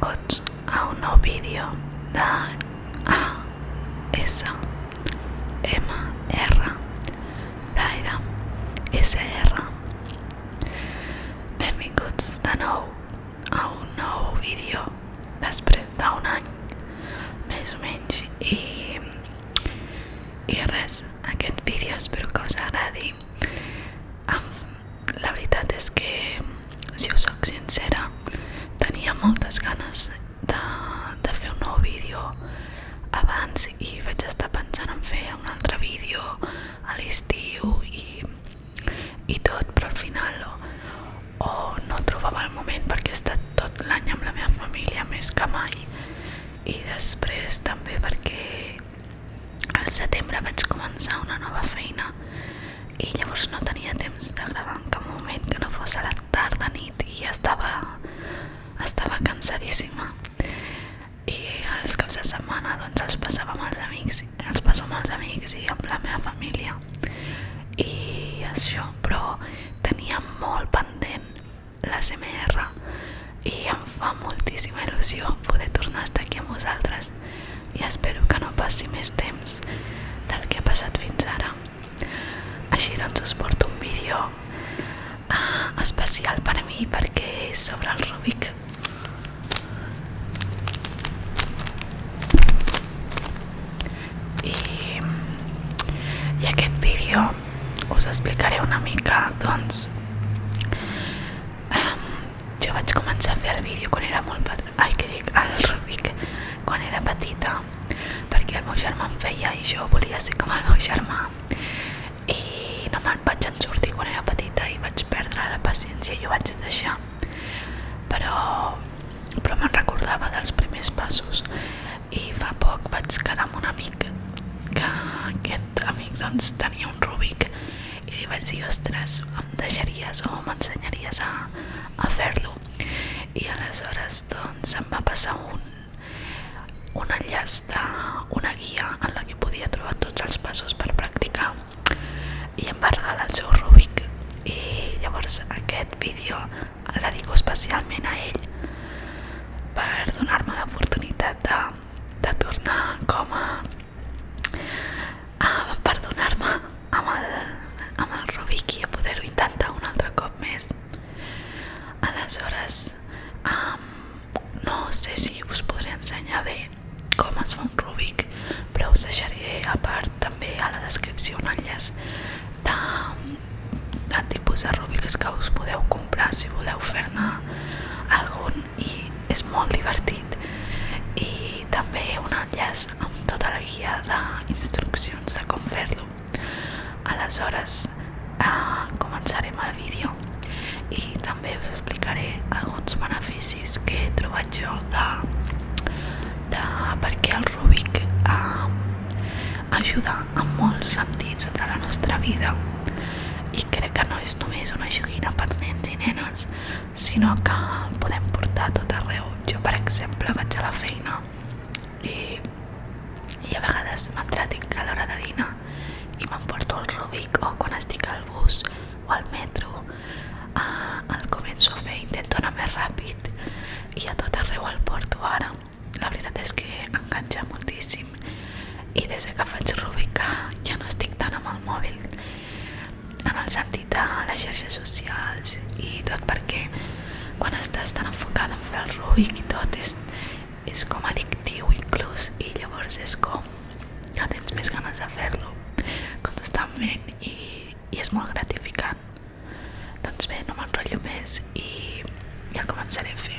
benvinguts a un nou vídeo de ASMR d'Aire SR. Benvinguts de nou a un nou vídeo després d'un any més o menys i res, aquest vídeo espero que us agradi. La veritat és que, si us soc sincera, tenia moltes ganes de fer un nou vídeo abans i vaig estar pensant en fer un altre vídeo a l'estiu i tot, però al final o no trobava el moment perquè he estat tot l'any amb la meva família més que mai, i després també perquè al setembre vaig començar una nova feina i llavors no tenia temps de gravar en cap moment que no fos a la tarda, nit, i estava cansadíssima. I els caps de setmana doncs els passava amb els amics, i amb la meva família i això, però tenia molt pendent l'ASMR i em fa moltíssima il·lusió poder tornar a estar aquí amb vosaltres, i espero que no passi més temps del que ha passat fins ara. Així doncs us porto un vídeo especial per a mi perquè és sobre el Rubik. I aquest vídeo us explicaré una mica, doncs jo vaig començar a fer el vídeo quan era molt el Rubik quan era petita, perquè el meu germà en feia i jo volia ser com el meu germà, i no me'n vaig en sortir quan era petita i vaig perdre la paciència i ho vaig deixar, però me'n recordava dels primers passos. I fa poc vaig quedar amb un amic, que aquest amic doncs tenia un Rubik, i li vaig dir, ostres, em deixaries o m'ensenyaries a fer-lo? I aleshores doncs em va passar un enllaç d'una guia en la que podia trobar tots els passos per practicar, i em va regalar el seu Rubik, i llavors aquest vídeo el dedico especialment a ell per donar-me l'oportunitat de tornar per donar-me amb el Rubik i a poder-ho intentar un altre cop més. Aleshores no sé si us podré ensenyar bé com es fa un Rubik, però us deixaré a part també a la descripció un enllaç de tipus de Rubiks que us podeu comprar si voleu fer-ne algun, i és molt divertit, i també un enllaç amb tota la guia d'instruccions de com fer-lo. Aleshores començarem el vídeo i també us explicaré alguns beneficis que he trobat jo perquè el Rubik ajuda en molts sentits de la nostra vida, i crec que no és només una joguina per nens i nenes, sinó que el podem portar a tot arreu. Jo, per exemple, vaig a la feina i a vegades m'entretinc a l'hora de dinar i m'emporto el Rubik, o quan estic al bus o al metro el començo a fer, intento anar més ràpid, i a tot arreu el porto ara. La veritat és que enganxa moltíssim, i des que faig Rubik ja no estic tant amb el mòbil, en el sentit de les xarxes socials i tot, perquè quan estàs tan enfocada en fer el Rubik i tot és com addictiu inclús, i llavors és com que tens més ganes de fer-lo constantment, i és molt gratificant. Doncs bé, no m'enrotllo més i ja començaré a fer.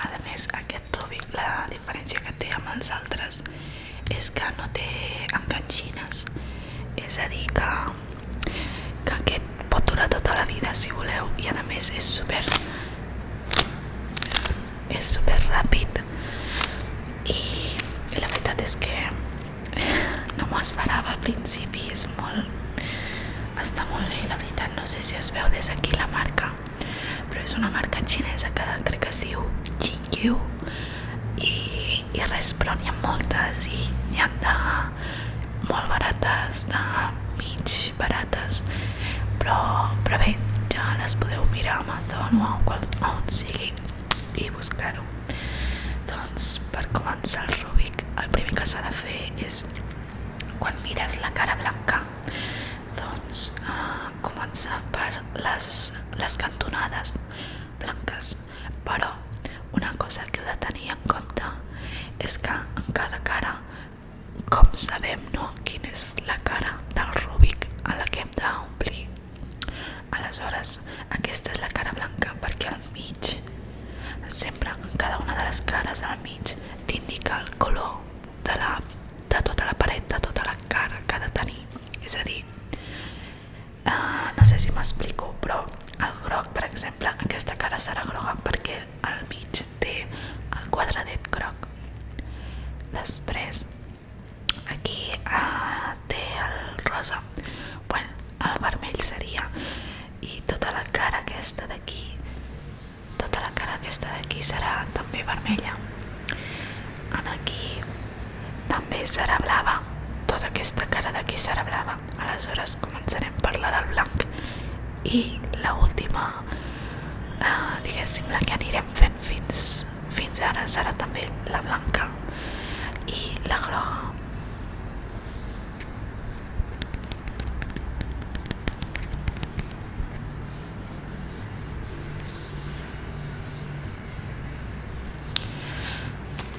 A més, aquest Rubik, la diferència que té amb els altres és que no té enganxines, és a dir que aquest pot durar tota la vida si voleu, i a més és super ràpid, i la veritat és que no m'ho esperava al principi. Està molt bé, la veritat. No sé si es veu des d'aquí la marca, però és una marca xinesa que crec que es diu Jinyu, i res, però n'hi ha moltes, i n'hi ha de molt barates, de mig barates, però Però bé, ja les podeu mirar a Amazon o on sigui i buscar-ho. Doncs per començar el Rubik, el primer que s'ha de fer és, quan mires la cara blanca, doncs començar per les cantonades blanques. Però una cosa que heu de tenir en compte és que en cada cara, com sabem, no, quina és la cara del Rubik a la que hem d'omplir. Aleshores, aquesta és la cara blanca, perquè al mig, sempre en cada una de les cares del mig, t'indica el color de tota la paret, de tota la cara que ha de tenir. És a dir, no sé si m'explico, però el groc, per exemple, aquesta cara serà groga perquè al mig té el quadradet groc. Després, aquí té el rosa, bueno, el vermell seria, i tota la cara aquesta d'aquí, serà també vermella. Aquí també serà blava, tota aquesta cara d'aquí serà blava. Aleshores començarem per la del blanc i l'última, diguéssim, la que anirem fent fins ara serà també la blanca i la groga.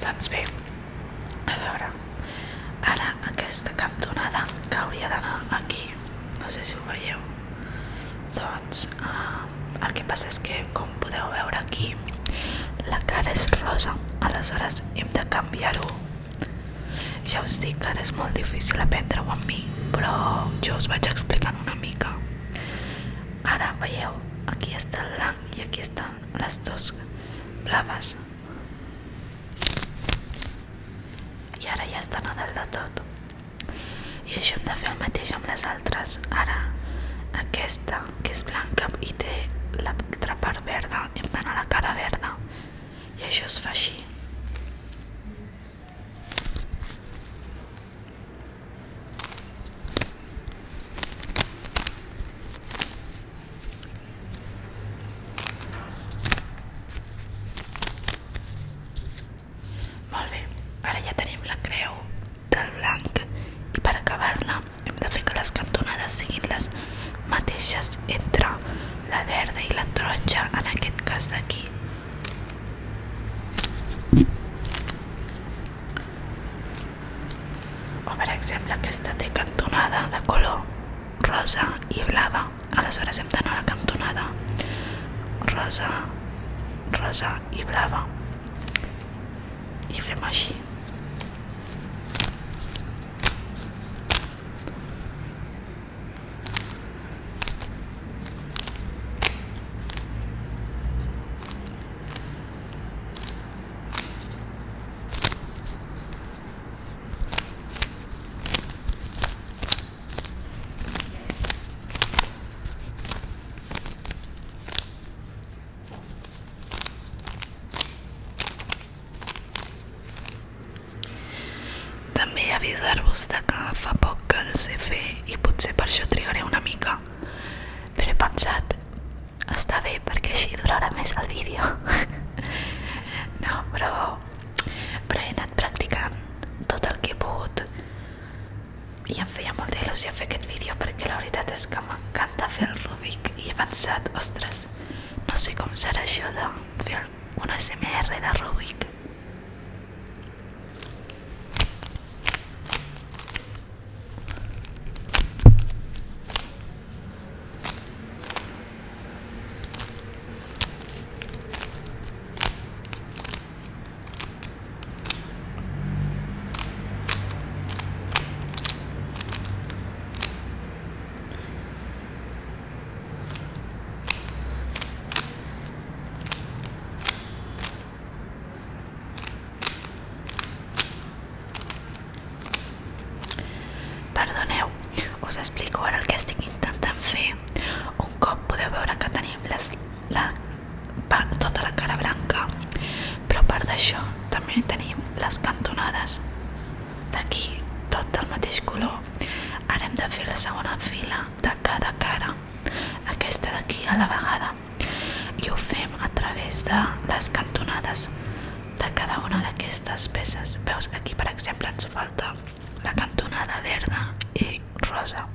Doncs bé, a veure, ara aquesta cantonada que hauria d'anar aquí, no sé si ho veieu, doncs el que passa és que, com podeu veure aquí, la cara és rosa, aleshores hem de canviar-ho. Ja us dic que ara és molt difícil aprendre-ho amb mi, però jo us vaig explicant una mica. Ara veieu, aquí està el blanc i aquí estan les dues blaves. I ara ja estan a dalt de tot. I això hem de fer el mateix amb les altres. Ara, aquesta, que és blanca i té l'altra part verda, hem d'anar a la cara verda. I això es fa així. Molt bé, ara ja tenim la creu del blanc i per acabar-la hem de fer que les cantonades siguin les mateixes entre la verda i la taronja, en aquest cas d'aquí. O per exemple, aquesta té cantonada de color rosa i blava, aleshores hem d'anar a la cantonada rosa, rosa i blava i fem així. També avisar-vos de que fa poc que el sé fer i potser per això trigaré una mica, però he pensat, està bé perquè així durarà més el vídeo. No, però he anat practicant tot el que he pogut i em feia molta il·lusió fer aquest vídeo perquè la veritat és que m'encanta fer el Rubik i he pensat, ostres, no sé com serà això de fer un ASMR de Rubik. Perdoneu, us explico ara el que estic intentant fer. Un cop podeu veure que tenim tota la cara blanca, però a part d'això també tenim les cantonades d'aquí, tot del mateix color. Ara hem de fer la segona fila de cada cara. Aquesta la vegada i ho fem a través de les cantonades de cada una d'aquestes peces. Veus, aquí per exemple ens falta la cantonada verda i rosa,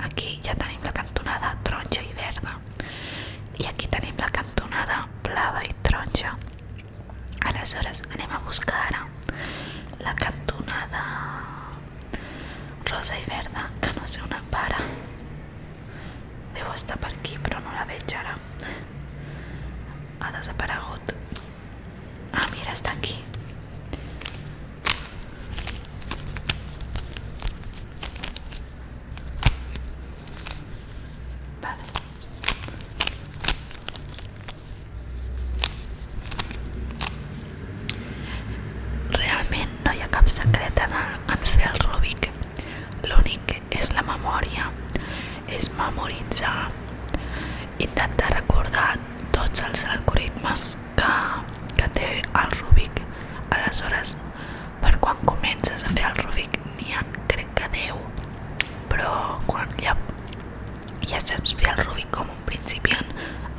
aquí ja tenim la cantonada taronja i verda i aquí tenim la cantonada blava i taronja. Aleshores anem a buscar ara la cantonada rosa i verda, que no sé on em para, deu estar per aquí però no la veig ara, ha desaparegut. Ah, mira, està aquí. Vale. Realment no hi ha cap secret en fer el Rubik. L'únic és la memòria, és memoritzar, intentar recordar tots els algoritmes que té el Rubik. Aleshores, per quan comences a fer el Rubik n'hi ha crec que 10, però quan ja saps fer el Rubik com un principiant,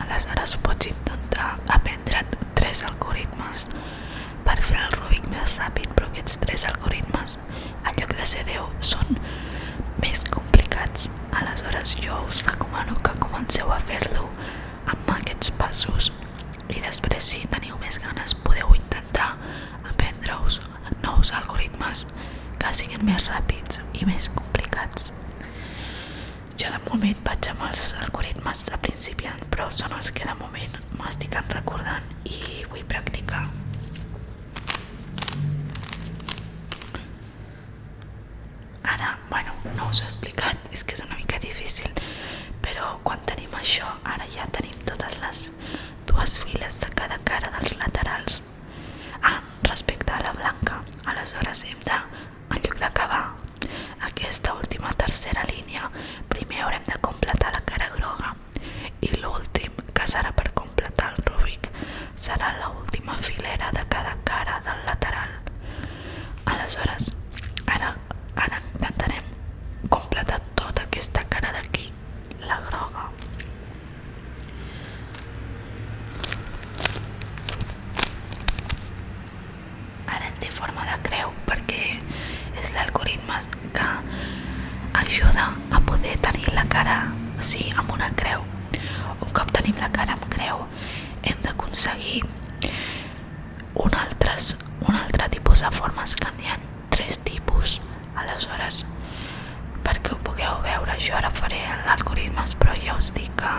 aleshores pots intentar aprendre't 3 algoritmes per fer el Rubik més ràpid, però aquests 3 algoritmes en lloc de ser 10 són més complicats. Aleshores jo us recomano que comenceu a fer-lo amb aquests passos i després, si teniu més ganes, podeu intentar aprendre-us nous algoritmes que siguin més ràpids i més complicats. Jo de moment vaig amb els algoritmes de principiant, però són els que de moment m'estic recordant i vull practicar. Ara, bueno, no us ho he explicat, és que és una mica difícil, però quan tenim això, ara ja tenim totes les 2 files de cada cara dels laterals. Respecte a la blanca, aleshores hem de, en lloc d'acabar aquesta última tercera línia, primer haurem de completar la cara groga i l'últim, que serà per completar el Rubik, serà l'última filera de cada cara del lateral. Aleshores, ara intentarem completar tota aquesta cara d'aquí, la groga. Ara té forma de creu perquè és l'algoritme que ajuda a poder tenir la cara així amb una creu. Un cop tenim la cara amb creu hem d'aconseguir un altre tipus de formes, que n'hi ha 3 tipus. Aleshores, perquè ho pugueu veure, jo ara faré l'algoritme, però ja us dic que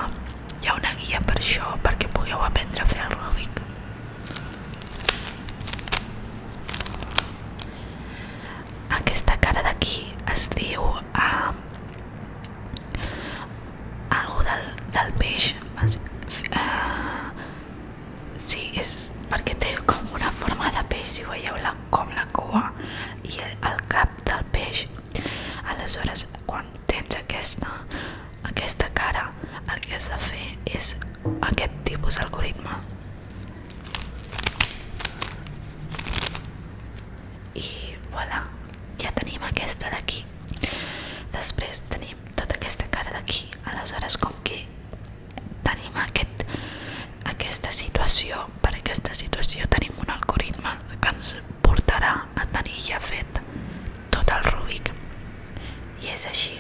hi ha una guia per això, perquè pugueu aprendre a fer el Rubik. Aquesta cara d'aquí es diu algo del peix. Sí, és perquè té com una forma de peix, si veieu com la cua i el cap del peix. Aleshores, quan tens aquesta cara, el que has de fer és aquest tipus d'algoritme. I voilà, ja tenim aquesta d'aquí. Després tenim tota aquesta cara d'aquí. Aleshores, com que tenim aquesta situació, per aquesta situació tenim un algoritme que ens portarà a tenir ja fet tot el Rubik. I és així.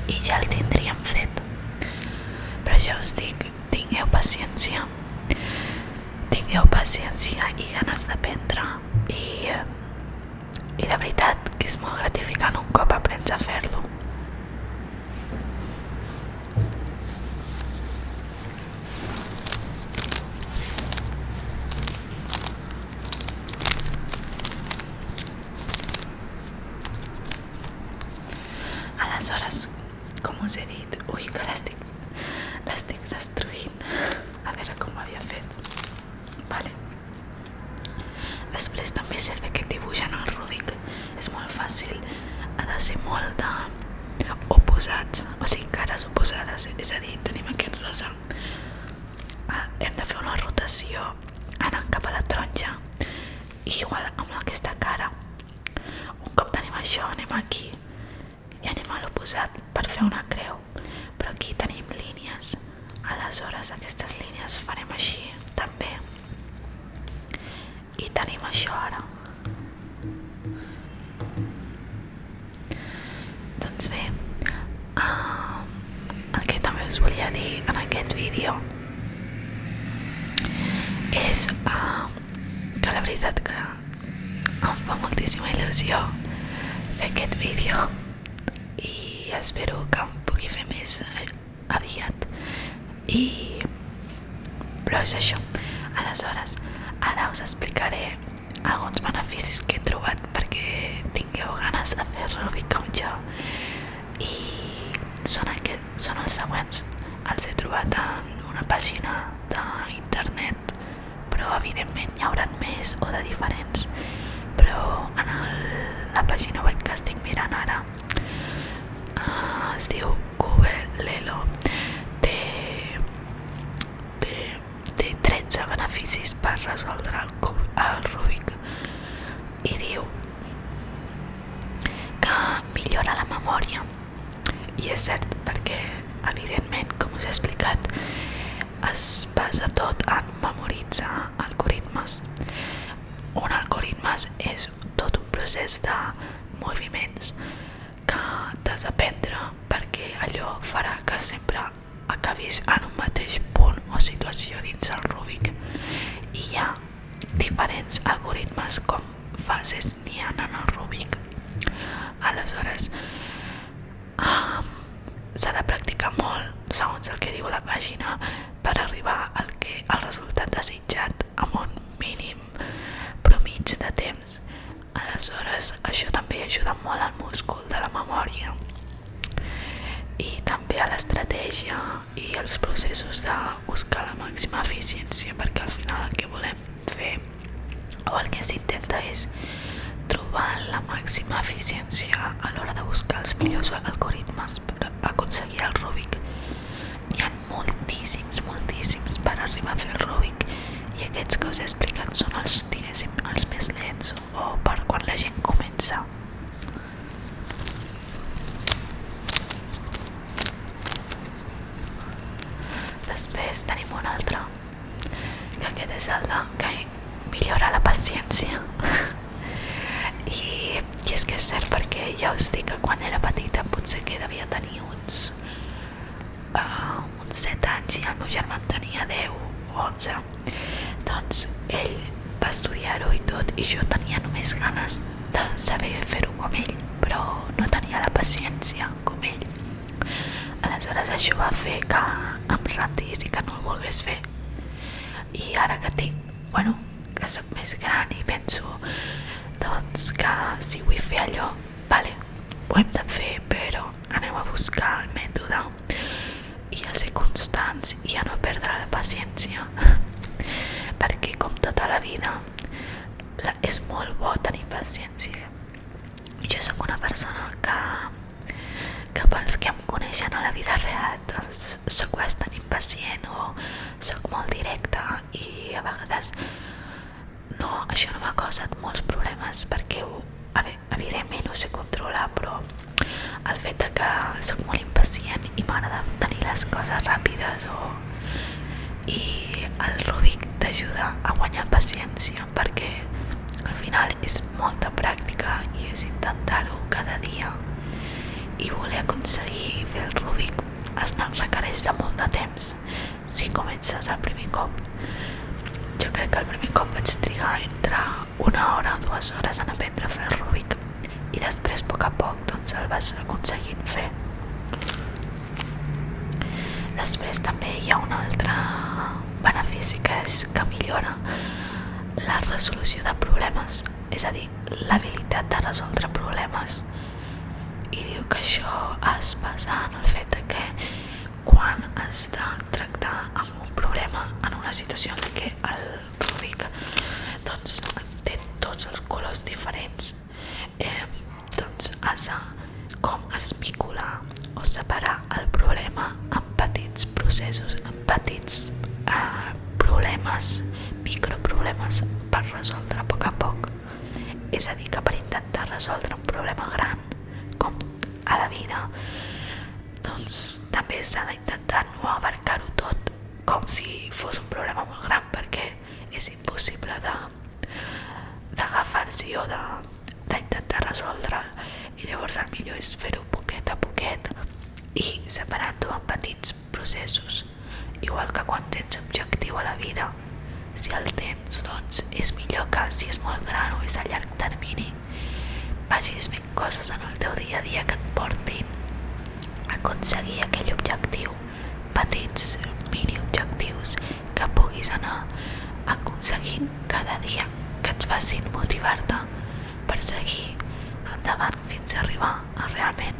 I ja el tindríem fet. Però ja us dic, tingueu paciència i ganes d'aprendre i de veritat que és molt gratificant un cop aprens a fer-lo. Aleshores, com us he dit, que l'estic destruint, a veure com ho havia fet. Vale. Després també sé fer aquest dibuix en el Rubik, és molt fàcil, ha de ser molt oposats, o sigui, cares oposades, és a dir, tenim aquest rosa, hem de fer una rotació anant cap a la taronja. I igual amb aquesta cara. Un cop tenim això, anem aquí i anem a l'oposat per fer una creu, però aquí tenim línies. Aleshores aquestes línies farem així també. I tenim això ara. Doncs bé, el que també us volia dir en aquest vídeo és que la veritat que em fa moltíssima il·lusió fer aquest vídeo i espero que em pugui fer més aviat. Però és això. Aleshores, ara us explicaré alguns beneficis que he trobat perquè tingueu ganes de fer Rubik com jo, i són els següents. Els he trobat en una pàgina d'internet, però evidentment n'hi haurà més o de diferents, però en la pàgina web que estic mirant ara es diu Cube Lelo. Té 13 beneficis per resoldre el Rubik i diu que millora la memòria, i és cert perquè evidentment, com us he explicat, es basa tot en memoritzar algoritmes. Un algoritme és tot un procés de moviments que t'has d'aprendre perquè allò farà que sempre acabis en un mateix punt o situació dins el Rubik. I hi ha diferents algoritmes com fases n'hi ha en el Rubik. Aleshores, s'ha de practicar molt, segons el que diu la pàgina, per arribar al resultat desitjat amb un mínim promig de temps. Aleshores, això també ajuda molt al múscul de la memòria i també a l'estratègia i els processos de buscar la màxima eficiència, perquè al final el que volem fer o el que s'intenta és trobar la màxima eficiència a l'hora de buscar els millors algoritmes per aconseguir el Rubik. N'hi ha moltíssims per arribar a fer el Rubik, i aquests que us he explicat són els més lents o per quan la gent comença. Després tenim un altre, que aquest és el que millora la paciència. I és que és cert, perquè ja us dic que quan era petita potser que devia tenir uns 7 anys i el meu germà tenia 10 o 11. Doncs ell va estudiar-ho i tot, i jo tenia només ganes de saber fer-ho com ell, però no tenia la paciència com ell. Aleshores això va fer que em rendís i que no el volgués fer. I ara que que soc més gran i penso doncs que si vull fer allò, vale, ho hem de fer, però anem a buscar el mètode i a ser constants i a no perdre la paciència, perquè com tota la vida és molt bo tenir paciència. Jo sóc una persona que pels que em coneixen a la vida real doncs sóc bastant impacient o sóc molt directa, i a vegades això no m'ha causat molts problemes perquè evidentment ho sé controlar, però el fet que sóc molt impacient i m'agrada tenir les coses ràpides i el Rubik t'ajuda a guanyar paciència, perquè al final és molta pràctica i és intentar-ho cada dia, i voler aconseguir fer el Rubik es requereix de molt de temps. Si comences el primer cop, jo crec que el primer cop vaig trigar entre 1 hora o 2 hores en aprendre a fer el Rubik, i després a poc doncs el vas aconseguint fer. Després també hi ha un altre benefici, que és que millora la resolució de problemes, és a dir, l'habilitat de resoldre problemes, i diu que això es basa en el fet que quan has de tractar amb un problema en una situació en què el Rubik doncs té tots els colors diferents, doncs has de com esmicolar o separar el problema en petits processos, en petits problemes microproblemes per resoldre a poc a poc. És a dir, que per intentar resoldre un problema gran, com a la vida, doncs també s'ha d'intentar no abarcar-ho tot com si fos un problema molt gran, perquè és impossible d'agafar-s'hi o d'intentar resoldre'l, i llavors el millor és fer-ho poquet a poquet i separant-ho en petits processos. Igual que quan tens objectiu a la vida, si el tens, doncs és millor que si és molt gran o és a llarg termini, vagis fent coses en el teu dia a dia que et portin a aconseguir aquell objectiu, petits mini objectius que puguis anar aconseguint cada dia, que et facin motivar-te per seguir endavant fins a arribar a realment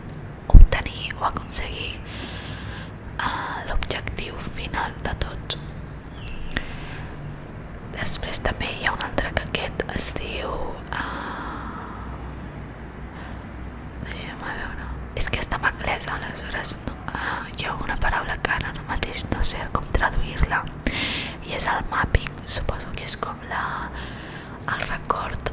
obtenir o aconseguir l'objectiu final de tots. Després també hi ha un altre que aquest es diu deixa'm veure, és que està en anglès, aleshores no, hi ha una paraula que ara no mateix no sé com traduir-la, i és el mapping. Suposo que és com el record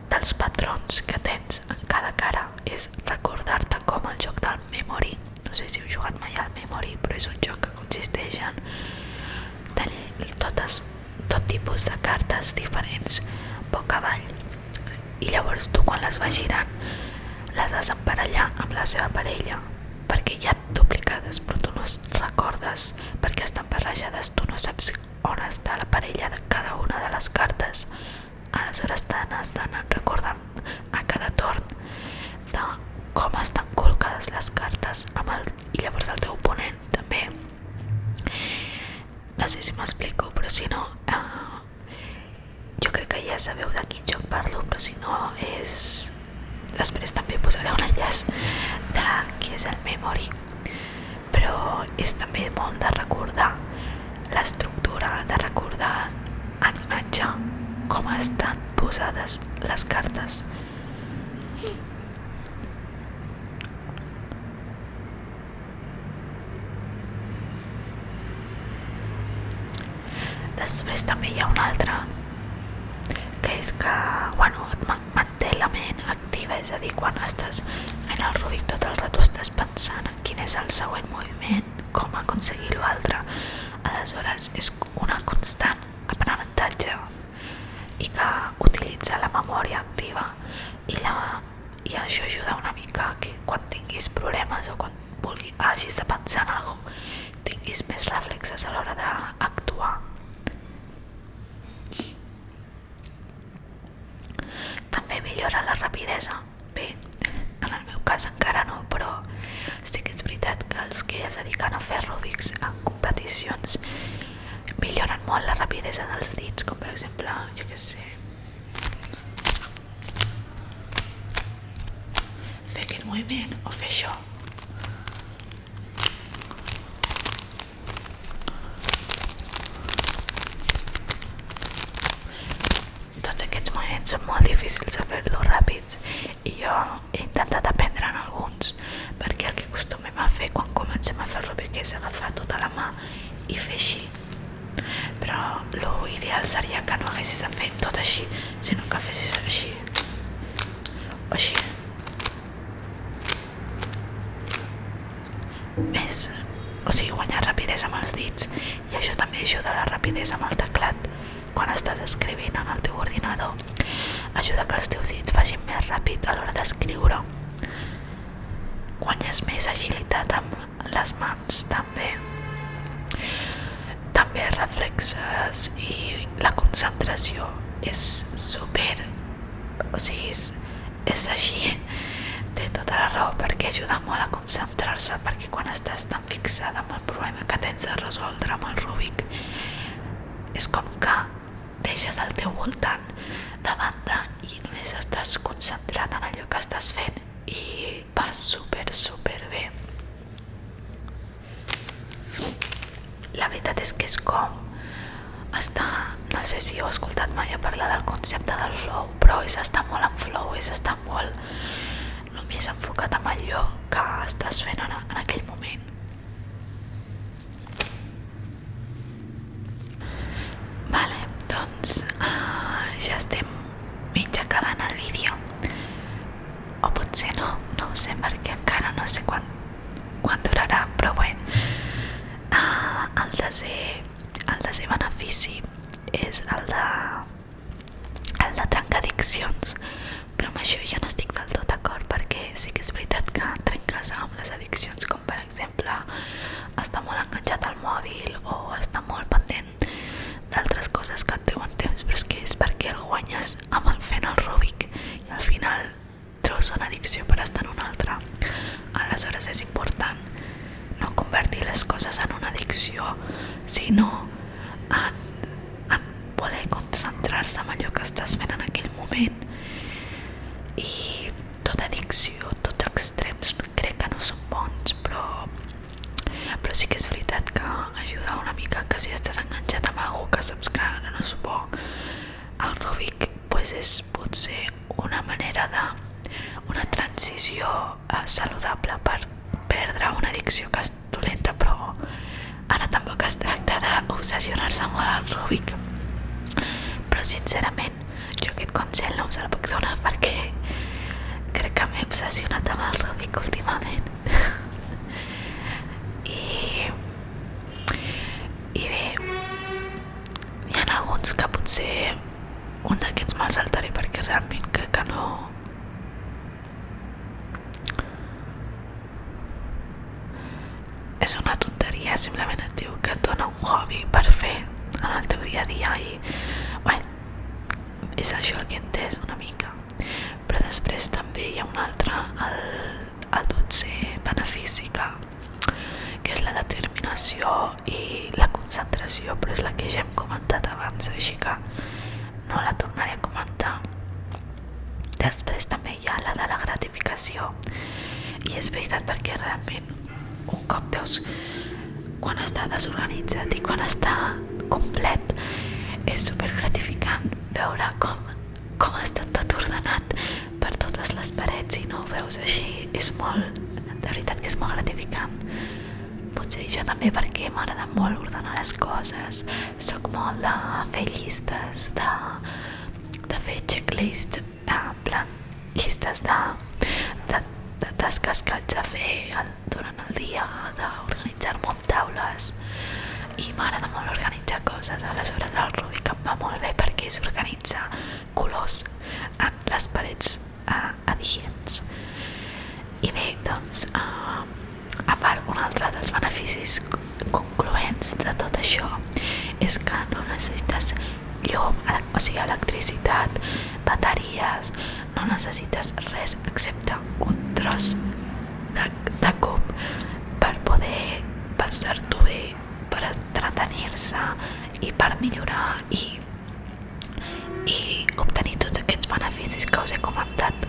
dels patrons que tens en cada cara, és recordar-te com el joc del memory. No sé si heu jugat mai al memory, però és un joc que consisteix en tenir tot tipus de cartes diferents boca avall, i llavors tu quan les vas girant les has d'emparellar amb la seva parella, perquè hi ha duplicades però tu no es recordes perquè estan barrejades, tu no saps on està la parella de cada una de les cartes. Aleshores t'has d'anar recordant a cada torn de com estan col·locades les cartes i llavors el teu oponent també. No sé si m'explico, però si no jo crec que ja sabeu de quin joc parlo, però si no és... Després també posaré un enllaç de què és el memory, però és també molt de recordar l'estructura, de recordar en imatge com estan posades les cartes. Després també hi ha un altre que és que et manté la ment activa, és a dir, quan estàs fent el Rubik tot el rato estàs pensant en quin és el següent moviment, com aconseguir l'altre. Aleshores és una constant aprenentatge i que utilitza la memòria activa i això ajuda una mica que quan tinguis problemes o quan hagis de pensar en alguna cosa tinguis més reflexes a l'hora d'actuar. També millora la rapidesa. Bé, en el meu cas encara no, però sí que és veritat que els que es dediquen a fer Rubiks en competicions milloren molt la rapidesa dels dits, com per exemple, jo què sé, fer aquest moviment o fer això. Són molt difícils de fer-los ràpids i jo he intentat aprendre en alguns, perquè el que acostumem a fer quan comencem a fer el Rubik és agafar tota la mà i fer així, però l'ideal seria que no haguessis de fer tot així, sinó que fessis així o així, més, o sigui, guanyar rapidesa amb els dits, i això també ajuda a la rapidesa amb el teclat. Quan estàs escrivint en el teu ordinador ajuda que els teus dits vagin més ràpid a l'hora d'escriure, guanyes més agilitat amb les mans també reflexes, i la concentració és super, o sigui, és així, té tota la raó, perquè ajuda molt a concentrar-se, perquè quan estàs tan fixada amb el problema que tens de resoldre amb el Rubik és com que deixes el teu voltant de banda i només estàs concentrat en allò que estàs fent i va super bé. La veritat és que és com estar, no sé si heu escoltat mai a parlar del concepte del flow, però és estar molt en flow, és estar molt només enfocat en allò que estàs fent en aquell moment. quasi benefici és el de trencar addiccions, però amb això jo no estic del tot d'acord, perquè sí que és veritat que trenques amb les addiccions, com per exemple estar molt enganxat al mòbil o estar molt pendent d'altres coses que et treuen temps, però és que és perquè el guanyes amb el fent el Rubik i al final treus una addicció per estar en una altra. Aleshores és important no convertir les coses en una addicció, sinó en voler concentrar-se en allò que estàs fent en aquell moment. I tota addicció, tots extrems crec que no són bons, però sí que és veritat que ajuda una mica, que si estàs enganxat amb algú que saps que ara no és bo, el Rubik pues és potser una manera de una transició saludable per perdre una addicció que és dolenta, però ara tampoc es tracta d'obsessionar-se molt al Rubik. Però sincerament jo aquest consell no us el puc donar perquè crec que m'he obsessionat amb el Rubik últimament. I bé, hi ha alguns que potser un d'aquests me'l saltaré perquè realment crec que no és una tonteria, simplement et diu que et dona un hobby per fer en el teu dia a dia i bé, és això el que he entès una mica. Però després també hi ha un altre, el 12è benefici, que és la determinació i la concentració, però és la que ja hem comentat abans, així que no la tornaré a comentar. Després també hi ha la de la gratificació, i és veritat perquè realment un cop veus quan està desorganitzat i quan està complet és super gratificant veure com ha estat tot ordenat per totes les parets i no ho veus així, és molt, de veritat que és molt gratificant. Potser jo també perquè m'agrada molt ordenar les coses, soc molt de fer llistes, de fer checklist, en plan llistes de tasques que haig de fer durant el dia, d'organitzar-me amb taules, i m'agrada molt organitzar coses. Aleshores el Rubik em va molt bé perquè és organitzar colors en les parets adients. I bé, doncs a part, un altre dels beneficis concloents de tot això és que no necessites llum, o sigui electricitat, bateries, no necessites res excepte un tros de cub per poder passar-t'ho bé, per entretenir-se i per millorar i obtenir tots aquests beneficis que us he comentat.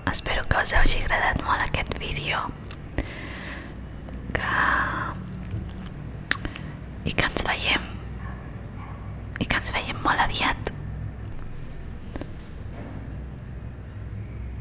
espero que us hagi agradat molt aquest vídeo i que ens veiem molt aviat.